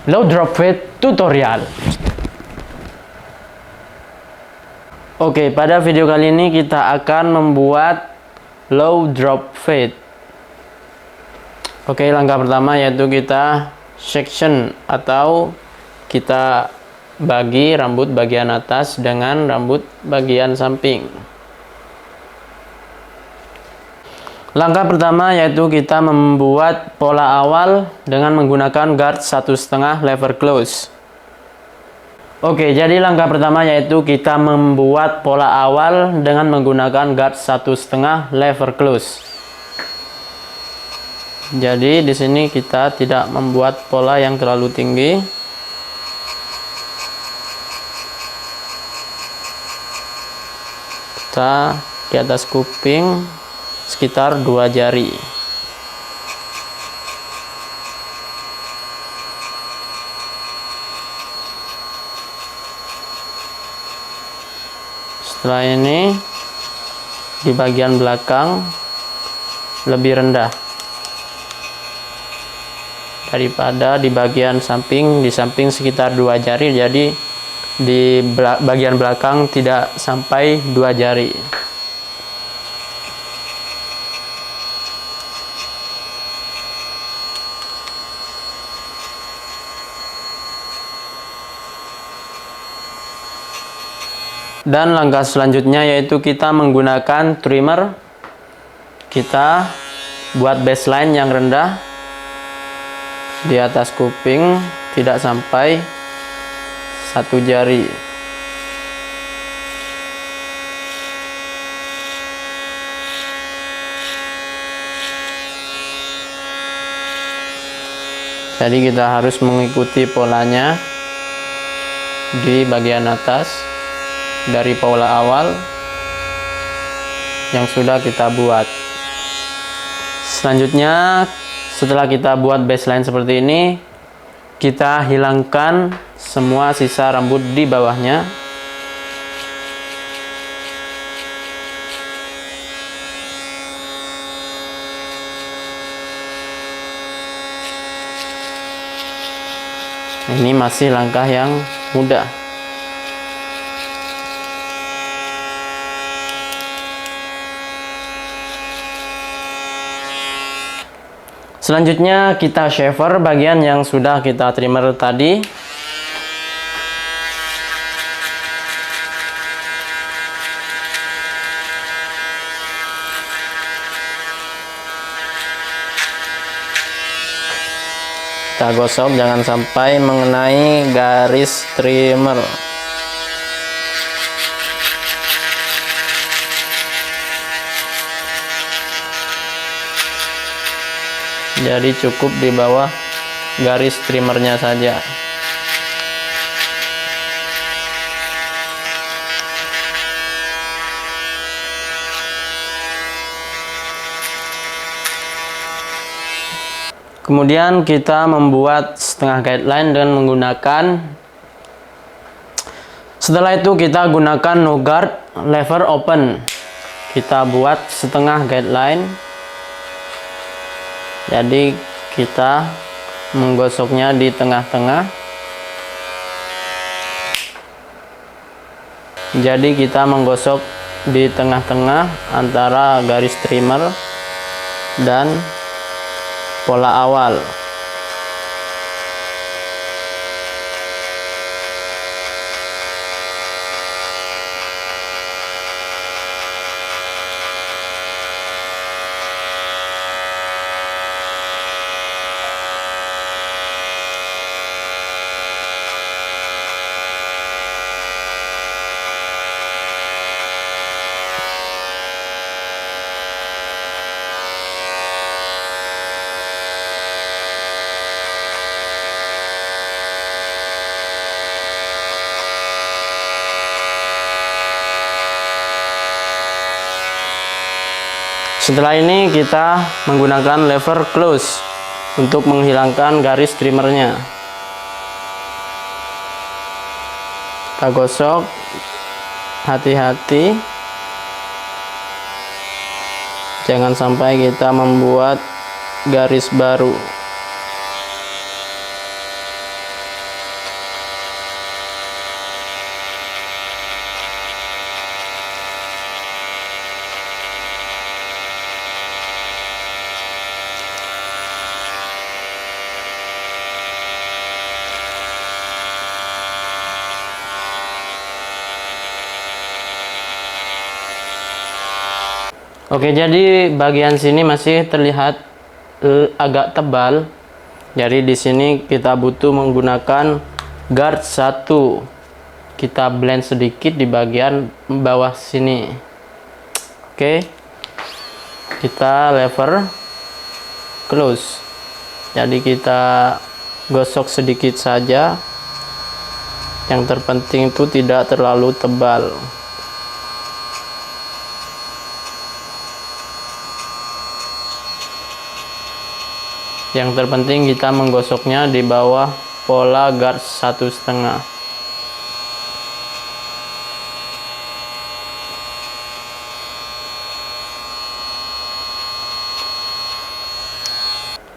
Low drop fade tutorial. Oke, pada video kali ini kita akan membuat low drop fade. Oke, langkah pertama yaitu kita section atau kita bagi rambut bagian atas dengan rambut bagian samping. Langkah pertama yaitu kita membuat pola awal dengan menggunakan guard 1,5 lever close. Oke, jadi langkah pertama yaitu kita membuat pola awal dengan menggunakan guard 1,5 lever close. Jadi di sini kita tidak membuat pola yang terlalu tinggi. Kita di atas kuping sekitar 2 jari. Setelah ini di bagian belakang lebih rendah daripada di bagian samping. Di samping sekitar 2 jari, jadi di bagian belakang tidak sampai 2 jari. Dan langkah selanjutnya yaitu kita menggunakan trimmer. Kita buat baseline yang rendah di atas kuping, tidak sampai 1 jari. Jadi kita harus mengikuti polanya di bagian atas dari pola awal yang sudah kita buat. Selanjutnya, setelah kita buat baseline seperti ini, kita hilangkan semua sisa rambut di bawahnya. Ini masih langkah yang mudah. Selanjutnya kita shaver bagian yang sudah kita trimmer tadi. Kita gosok jangan sampai mengenai garis trimmer. Jadi cukup di bawah garis trimmernya saja. Kemudian kita membuat setengah guideline dengan menggunakan, setelah itu kita gunakan no guard lever open. Kita buat setengah guideline. Jadi kita menggosoknya di tengah-tengah. Jadi kita menggosok di tengah-tengah antara garis trimmer dan pola awal. Setelah ini kita menggunakan lever close untuk menghilangkan garis trimmernya. Kita gosok hati-hati, jangan sampai kita membuat garis baru. Oke, jadi bagian sini masih terlihat agak tebal. Jadi di sini kita butuh menggunakan guard 1. Kita blend sedikit di bagian bawah sini. Oke. Kita lever close. Jadi kita gosok sedikit saja. Yang terpenting itu tidak terlalu tebal. Yang terpenting kita menggosoknya di bawah pola guard 1,5.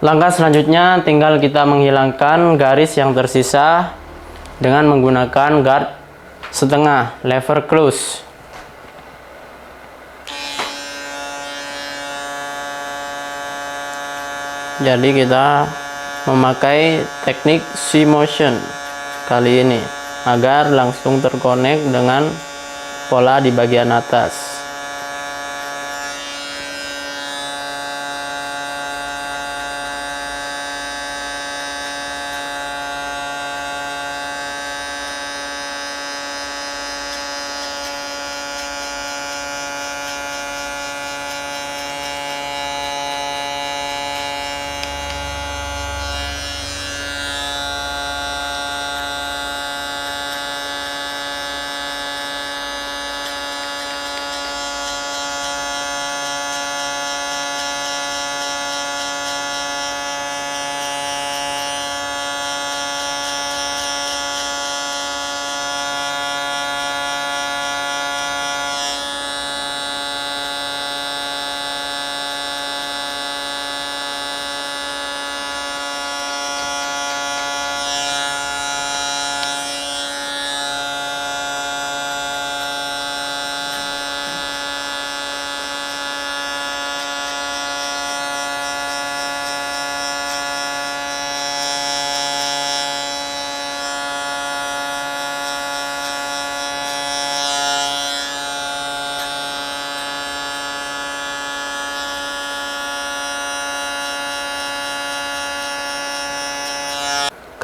Langkah selanjutnya tinggal kita menghilangkan garis yang tersisa dengan menggunakan guard 1/2 lever close. Jadi kita memakai teknik C-motion kali ini agar langsung terkonek dengan pola di bagian atas.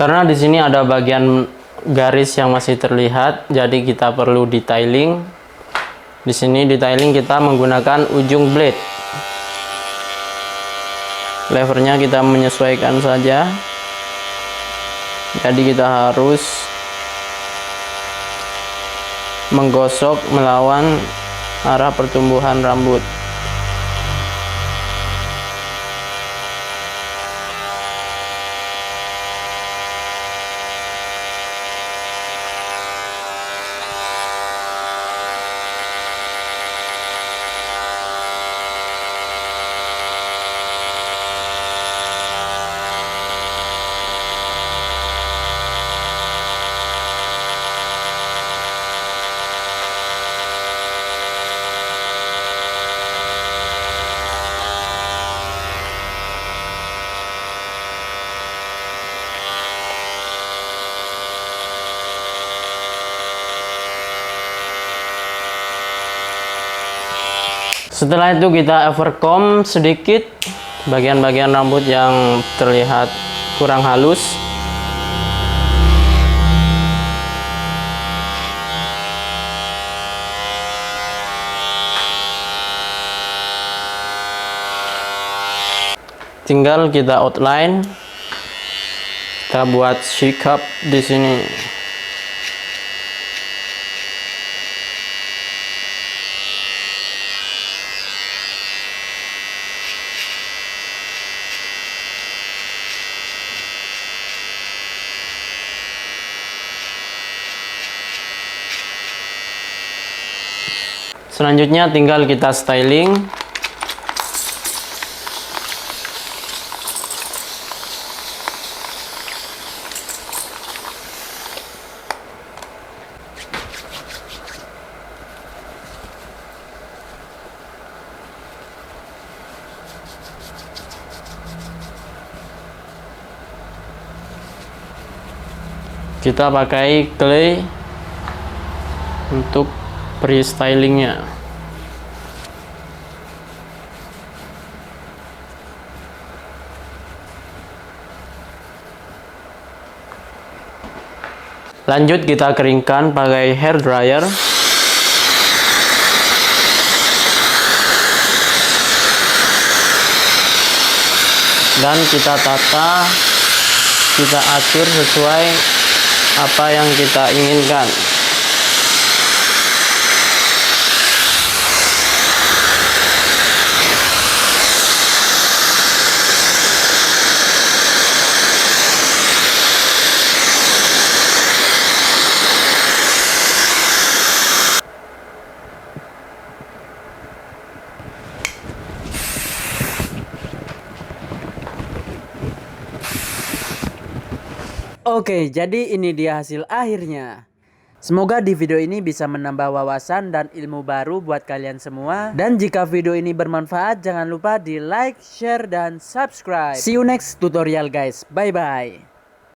Karena di sini ada bagian garis yang masih terlihat, jadi kita perlu detailing. Di sini detailing kita menggunakan ujung blade. Levernya kita menyesuaikan saja. Jadi kita harus menggosok melawan arah pertumbuhan rambut. Setelah itu kita overcomb sedikit bagian-bagian rambut yang terlihat kurang halus. Tinggal kita outline, kita buat sikap di sini. Selanjutnya tinggal kita styling. Kita pakai clay untuk pre-stylingnya. Lanjut kita keringkan pakai hair dryer. Dan kita tata, kita atur sesuai apa yang kita inginkan. Oke, jadi ini dia hasil akhirnya. Semoga di video ini bisa menambah wawasan dan ilmu baru buat kalian semua. Dan jika video ini bermanfaat, jangan lupa di like, share, dan subscribe. See you next tutorial guys. Bye-bye.